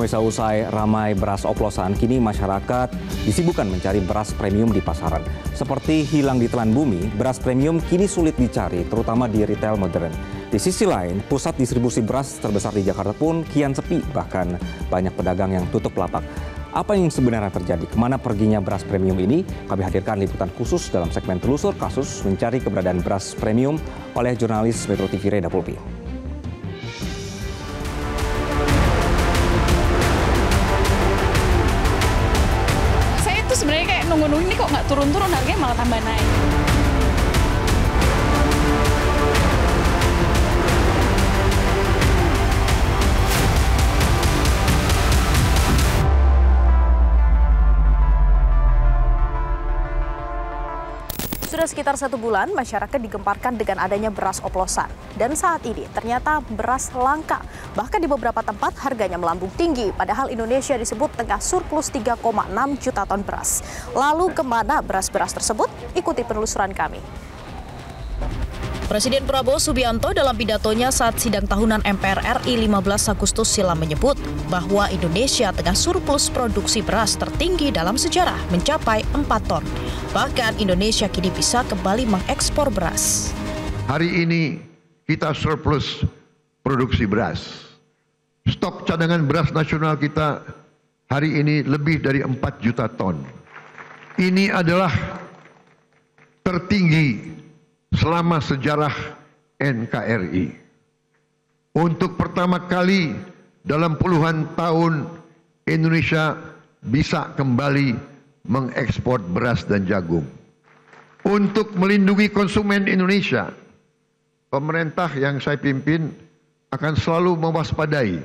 Pemirsa, usai ramai beras oplosan, kini masyarakat disibukkan mencari beras premium di pasaran. Seperti hilang ditelan bumi, beras premium kini sulit dicari, terutama di retail modern. Di sisi lain, pusat distribusi beras terbesar di Jakarta pun kian sepi, bahkan banyak pedagang yang tutup lapak. Apa yang sebenarnya terjadi? Kemana perginya beras premium ini? Kami hadirkan liputan khusus dalam segmen Telusur Kasus mencari keberadaan beras premium oleh jurnalis Metro TV Reda Pulpi. Sebenarnya kayak nunggu ini kok nggak turun-turun, harganya malah tambah naik. Sudah sekitar 1 bulan, masyarakat digemparkan dengan adanya beras oplosan. Dan saat ini ternyata beras langka. Bahkan di beberapa tempat harganya melambung tinggi, padahal Indonesia disebut tengah surplus 3,6 juta ton beras. Lalu kemana beras-beras tersebut? Ikuti penelusuran kami. Presiden Prabowo Subianto dalam pidatonya saat sidang tahunan MPR RI 15 Agustus silam menyebut bahwa Indonesia tengah surplus produksi beras tertinggi dalam sejarah mencapai 4 ton. Bahkan Indonesia kini bisa kembali mengekspor beras. Hari ini kita surplus produksi beras. Stok cadangan beras nasional kita hari ini lebih dari 4 juta ton. Ini adalah tertinggi selama sejarah NKRI. Untuk pertama kali dalam puluhan tahun Indonesia bisa kembali mengekspor beras dan jagung. Untuk melindungi konsumen Indonesia, pemerintah yang saya pimpin akan selalu mewaspadai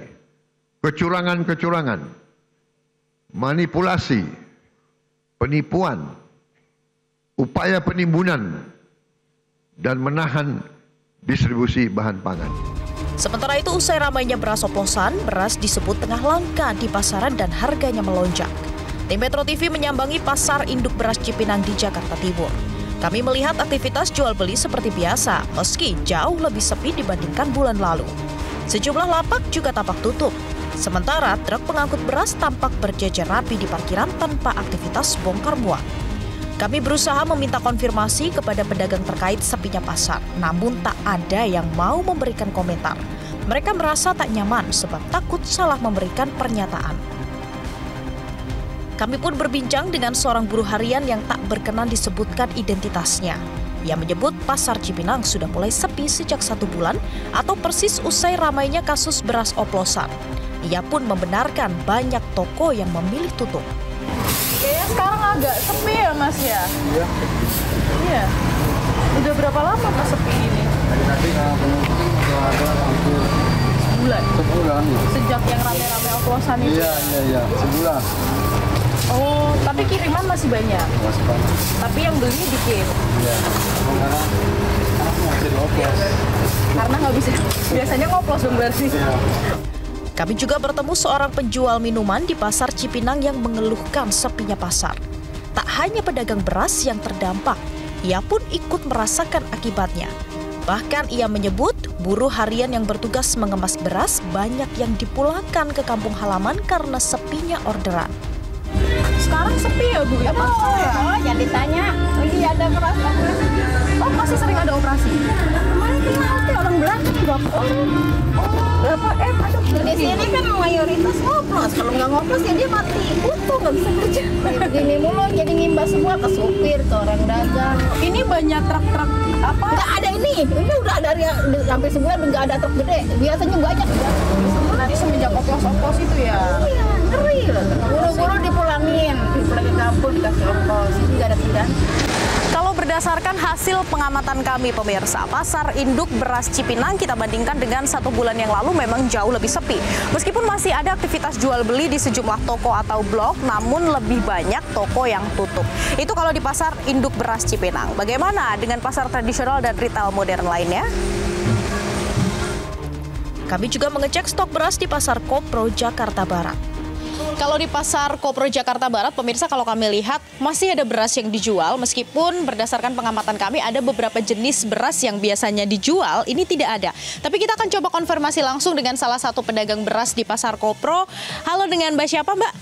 kecurangan-kecurangan, manipulasi, penipuan, upaya penimbunan, dan menahan distribusi bahan pangan. Sementara itu, usai ramainya beras oplosan, beras disebut tengah langka di pasaran dan harganya melonjak. Tim Metro TV menyambangi pasar induk beras Cipinang di Jakarta Timur. Kami melihat aktivitas jual beli seperti biasa, meski jauh lebih sepi dibandingkan bulan lalu. Sejumlah lapak juga tampak tutup. Sementara truk pengangkut beras tampak berjejer rapi di parkiran tanpa aktivitas bongkar muat. Kami berusaha meminta konfirmasi kepada pedagang terkait sepinya pasar, namun tak ada yang mau memberikan komentar. Mereka merasa tak nyaman sebab takut salah memberikan pernyataan. Kami pun berbincang dengan seorang buruh harian yang tak berkenan disebutkan identitasnya. Ia menyebut pasar Cipinang sudah mulai sepi sejak 1 bulan atau persis usai ramainya kasus beras oplosan. Ia pun membenarkan banyak toko yang memilih tutup. Kayaknya sekarang agak sepi ya Mas ya? Iya. Iya. Udah berapa lama Mas sepi ini? Tadi udah ada hampir sebulan. Sebulan. Sejak yang rame-rame oplosan itu? Iya, sebulan. Oh, tapi kiriman masih banyak? Masih banyak. Tapi yang beli dikit? Iya, karena masih oplos. Karena nggak bisa, biasanya ngoplos dong berarti? Iya. Kami juga bertemu seorang penjual minuman di pasar Cipinang yang mengeluhkan sepinya pasar. Tak hanya pedagang beras yang terdampak, ia pun ikut merasakan akibatnya. Bahkan ia menyebut buruh harian yang bertugas mengemas beras banyak yang dipulangkan ke kampung halaman karena sepinya orderan. Sekarang sepi ya Bu ya Mas? Oh, jangan ditanya. Lagi ada operasi. Oh, masih sering ada operasi? Kemarin kena hati orang bilang berapa orang? Berapa aduh. Di sini kan mayoritas ngoplos. Kalau nggak ngoplos ya dia mati. Utuh nggak bisa kerja. Begini mulu jadi ngimbas semua ke supir, ke orang dagang. Ini banyak truk-truk apa? Nggak ada ini. Ini udah dari sampai sebulan nggak ada truk gede. Biasanya banyak. Nanti semenjak oplos-oplos itu ya? Iya, ngeri loh. Buru-buru dipulangin ke kampung dikasih oplos. Ini nggak ada kerjaan. Kalau berdasarkan hasil pengamatan kami pemirsa, pasar induk beras Cipinang kita bandingkan dengan 1 bulan yang lalu memang jauh lebih sepi. Meskipun masih ada aktivitas jual beli di sejumlah toko atau blok, namun lebih banyak toko yang tutup. Itu kalau di pasar induk beras Cipinang. Bagaimana dengan pasar tradisional dan retail modern lainnya? Kami juga mengecek stok beras di Pasar Kopro, Jakarta Barat. Kalau di Pasar Kopro Jakarta Barat, pemirsa, kalau kami lihat masih ada beras yang dijual, meskipun berdasarkan pengamatan kami ada beberapa jenis beras yang biasanya dijual, ini tidak ada. Tapi kita akan coba konfirmasi langsung dengan salah satu pedagang beras di Pasar Kopro. Halo, dengan Mbak siapa, Mbak?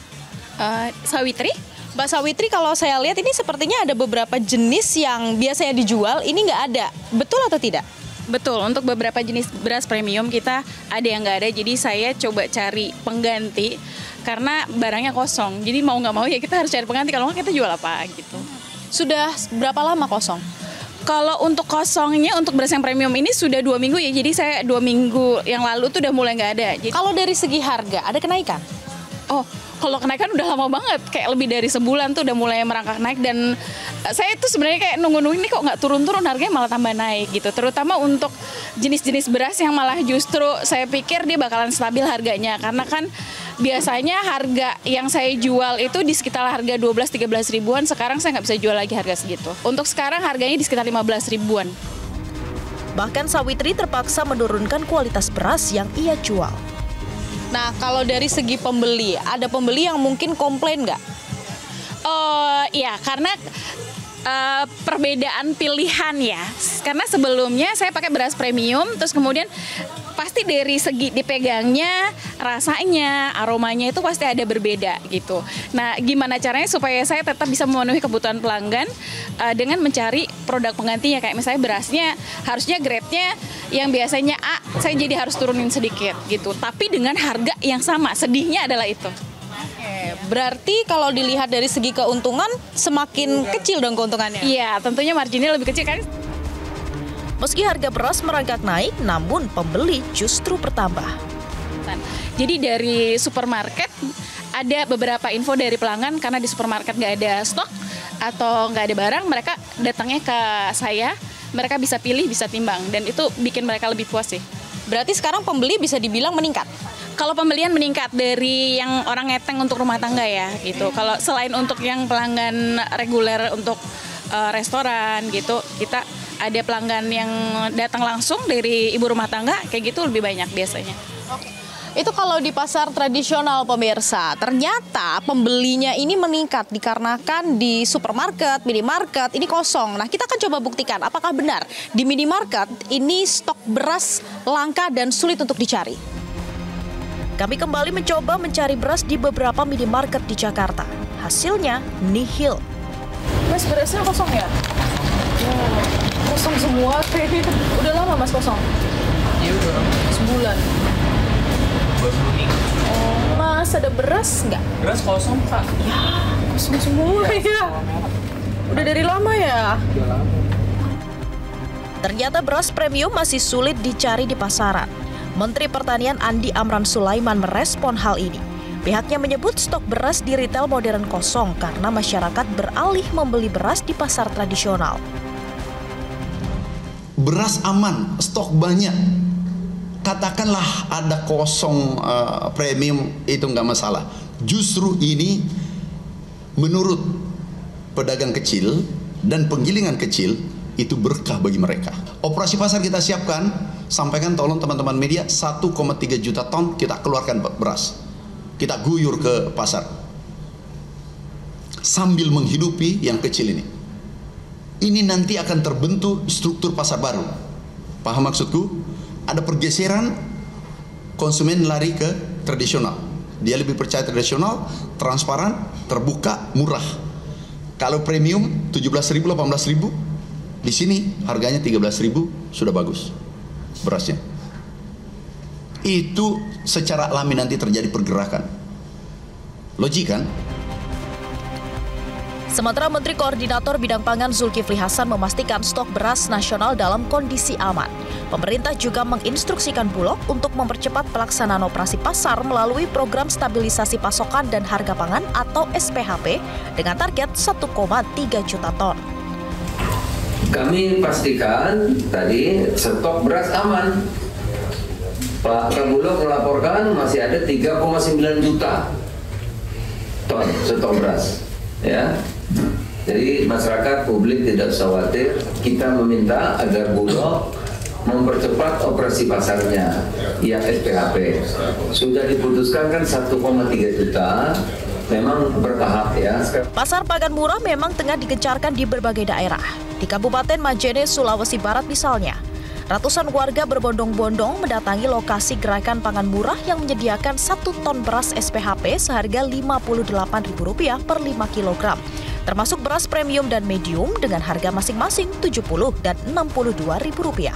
Sawitri. Mbak Sawitri, kalau saya lihat ini sepertinya ada beberapa jenis yang biasanya dijual, ini nggak ada. Betul atau tidak? Betul, untuk beberapa jenis beras premium kita ada yang nggak ada, jadi saya coba cari pengganti karena barangnya kosong. Jadi mau nggak mau ya kita harus cari pengganti, kalau nggak kita jual apa gitu. Sudah berapa lama kosong? Kalau untuk kosongnya, untuk beras yang premium ini sudah 2 minggu ya, jadi saya 2 minggu yang lalu tuh udah mulai nggak ada. Jadi, kalau dari segi harga, ada kenaikan? Oh, kalau kenaikan udah lama banget, kayak lebih dari sebulan tuh udah mulai merangkak naik, dan saya tuh sebenarnya kayak nunggu-nunggu ini kok nggak turun-turun, harganya malah tambah naik gitu. Terutama untuk jenis-jenis beras yang malah justru saya pikir dia bakalan stabil harganya, karena kan biasanya harga yang saya jual itu di sekitar harga 12-13 ribuan, sekarang saya nggak bisa jual lagi harga segitu. Untuk sekarang harganya di sekitar 15 ribuan. Bahkan Sawitri terpaksa menurunkan kualitas beras yang ia jual. Nah, kalau dari segi pembeli, ada pembeli yang mungkin komplain nggak? Ya, karena perbedaan pilihan ya. Karena sebelumnya saya pakai beras premium, terus kemudian pasti dari segi dipegangnya, rasanya, aromanya itu pasti ada berbeda gitu. Nah, gimana caranya supaya saya tetap bisa memenuhi kebutuhan pelanggan dengan mencari produk penggantinya, kayak misalnya berasnya harusnya grade-nya yang biasanya A, saya jadi harus turunin sedikit gitu. Tapi dengan harga yang sama, sedihnya adalah itu. Berarti kalau dilihat dari segi keuntungan semakin kecil dong keuntungannya? Iya, tentunya marginnya lebih kecil kan. Meski harga beras merangkak naik, namun pembeli justru bertambah. Jadi dari supermarket ada beberapa info dari pelanggan, karena di supermarket nggak ada stok atau nggak ada barang, mereka datangnya ke saya, mereka bisa pilih, bisa timbang, dan itu bikin mereka lebih puas sih. Berarti sekarang pembeli bisa dibilang meningkat? Kalau pembelian meningkat dari yang orang ngeteng untuk rumah tangga ya gitu. Kalau selain untuk yang pelanggan reguler untuk restoran gitu, kita ada pelanggan yang datang langsung dari ibu rumah tangga, kayak gitu lebih banyak biasanya. Itu kalau di pasar tradisional, pemirsa, ternyata pembelinya ini meningkat dikarenakan di supermarket, minimarket ini kosong. Nah, kita akan coba buktikan apakah benar di minimarket ini stok beras langka dan sulit untuk dicari. Kami kembali mencoba mencari beras di beberapa minimarket di Jakarta. Hasilnya nihil. Mas, berasnya kosong ya? Kosong semua kayaknya. Udah lama Mas kosong? Iya udah. Sebulan. Oh, Mas ada beras nggak? Beras kosong Kak. Ya, kosong semua ya. Udah dari lama ya? Udah lama. Ternyata beras premium masih sulit dicari di pasaran. Menteri Pertanian Andi Amran Sulaiman merespon hal ini. Pihaknya menyebut stok beras di retail modern kosong karena masyarakat beralih membeli beras di pasar tradisional. Beras aman, stok banyak. Katakanlah ada kosong premium, itu nggak masalah. Justru ini menurut pedagang kecil dan penggilingan kecil itu berkah bagi mereka. Operasi pasar kita siapkan, sampaikan tolong teman-teman media, 1,3 juta ton kita keluarkan beras. Kita guyur ke pasar. Sambil menghidupi yang kecil ini. Ini nanti akan terbentuk struktur pasar baru. Paham maksudku? Ada pergeseran konsumen lari ke tradisional. Dia lebih percaya tradisional, transparan, terbuka, murah. Kalau premium 17.000, 18.000, di sini harganya 13.000 sudah bagus berasnya. Itu secara alami nanti terjadi pergerakan. Logik kan? Sementara Menteri Koordinator Bidang Pangan Zulkifli Hasan memastikan stok beras nasional dalam kondisi aman. Pemerintah juga menginstruksikan Bulog untuk mempercepat pelaksanaan operasi pasar melalui program stabilisasi pasokan dan harga pangan atau SPHP dengan target 1,3 juta ton. Kami pastikan tadi stok beras aman. Pak Bulog melaporkan masih ada 3,9 juta ton stok beras. Ya, jadi masyarakat publik tidak usah khawatir. Kita meminta agar Bulog mempercepat operasi pasarnya, ya SPHP. Sudah diputuskan kan 1,3 juta, memang bertahap ya. Pasar Pakan Murah memang tengah digencarkan di berbagai daerah. Di Kabupaten Majene, Sulawesi Barat misalnya, ratusan warga berbondong-bondong mendatangi lokasi gerakan pangan murah yang menyediakan 1 ton beras SPHP seharga Rp58.000 per 5 kg. Termasuk beras premium dan medium dengan harga masing-masing Rp70 dan Rp62.000.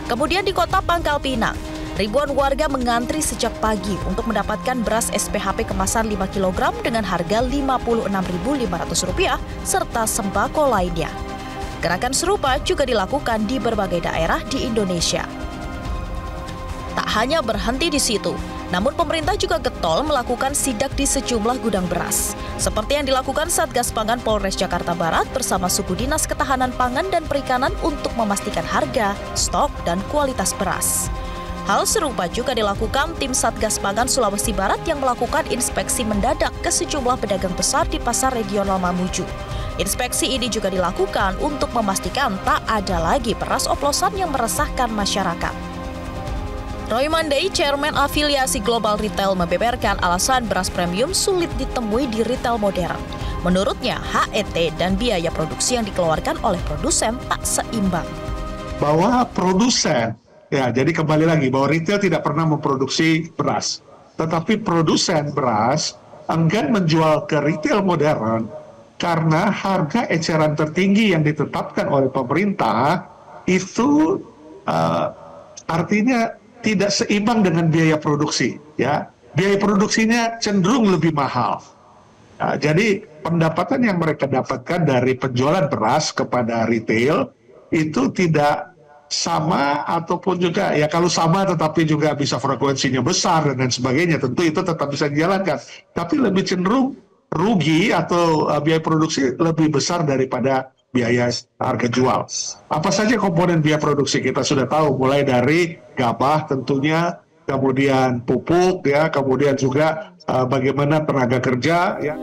Kemudian di kota Pangkal Pinang, ribuan warga mengantri sejak pagi untuk mendapatkan beras SPHP kemasan 5 kg dengan harga Rp56.500 serta sembako lainnya. Gerakan serupa juga dilakukan di berbagai daerah di Indonesia. Tak hanya berhenti di situ, namun pemerintah juga getol melakukan sidak di sejumlah gudang beras. Seperti yang dilakukan Satgas Pangan Polres Jakarta Barat bersama Suku Dinas Ketahanan Pangan dan Perikanan untuk memastikan harga, stok, dan kualitas beras. Hal serupa juga dilakukan tim Satgas Pangan Sulawesi Barat yang melakukan inspeksi mendadak ke sejumlah pedagang besar di Pasar Regional Mamuju. Inspeksi ini juga dilakukan untuk memastikan tak ada lagi beras oplosan yang meresahkan masyarakat. Roy Mandei, Chairman Afiliasi Global Retail, membeberkan alasan beras premium sulit ditemui di retail modern. Menurutnya, HET dan biaya produksi yang dikeluarkan oleh produsen tak seimbang. Bahwa produsen, ya jadi kembali lagi bahwa retail tidak pernah memproduksi beras. Tetapi produsen beras enggan menjual ke retail modern karena harga eceran tertinggi yang ditetapkan oleh pemerintah itu artinya tidak seimbang dengan biaya produksi, ya. Biaya produksinya cenderung lebih mahal. Nah, jadi pendapatan yang mereka dapatkan dari penjualan beras kepada retail itu tidak sama ataupun juga ya kalau sama tetapi juga bisa frekuensinya besar dan sebagainya, tentu itu tetap bisa dijalankan. Tapi lebih cenderung rugi atau biaya produksi lebih besar daripada biaya harga jual. Apa saja komponen biaya produksi kita sudah tahu, mulai dari gabah tentunya, kemudian pupuk, ya, kemudian juga bagaimana tenaga kerja. Ya.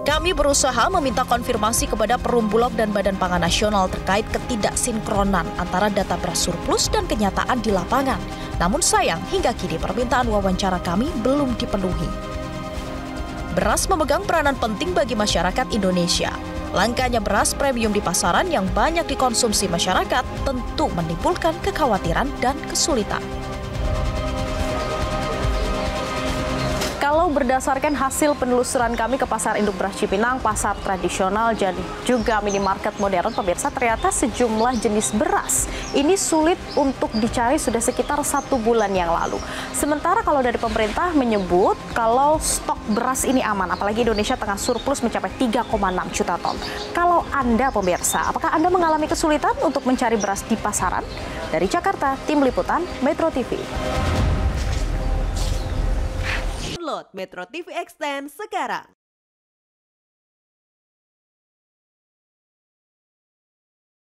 Kami berusaha meminta konfirmasi kepada Perum Bulog dan Badan Pangan Nasional terkait ketidaksinkronan antara data beras surplus dan kenyataan di lapangan. Namun sayang, hingga kini permintaan wawancara kami belum dipenuhi. Beras memegang peranan penting bagi masyarakat Indonesia. Langkanya beras premium di pasaran yang banyak dikonsumsi masyarakat tentu menimbulkan kekhawatiran dan kesulitan. Kalau berdasarkan hasil penelusuran kami ke Pasar Induk Beras Cipinang, pasar tradisional dan juga minimarket modern, pemirsa, ternyata sejumlah jenis beras ini sulit untuk dicari sudah sekitar 1 bulan yang lalu. Sementara kalau dari pemerintah menyebut kalau stok beras ini aman, apalagi Indonesia tengah surplus mencapai 3,6 juta ton. Kalau Anda pemirsa, apakah Anda mengalami kesulitan untuk mencari beras di pasaran? Dari Jakarta, Tim Liputan Metro TV. Download Metro TV Extend sekarang.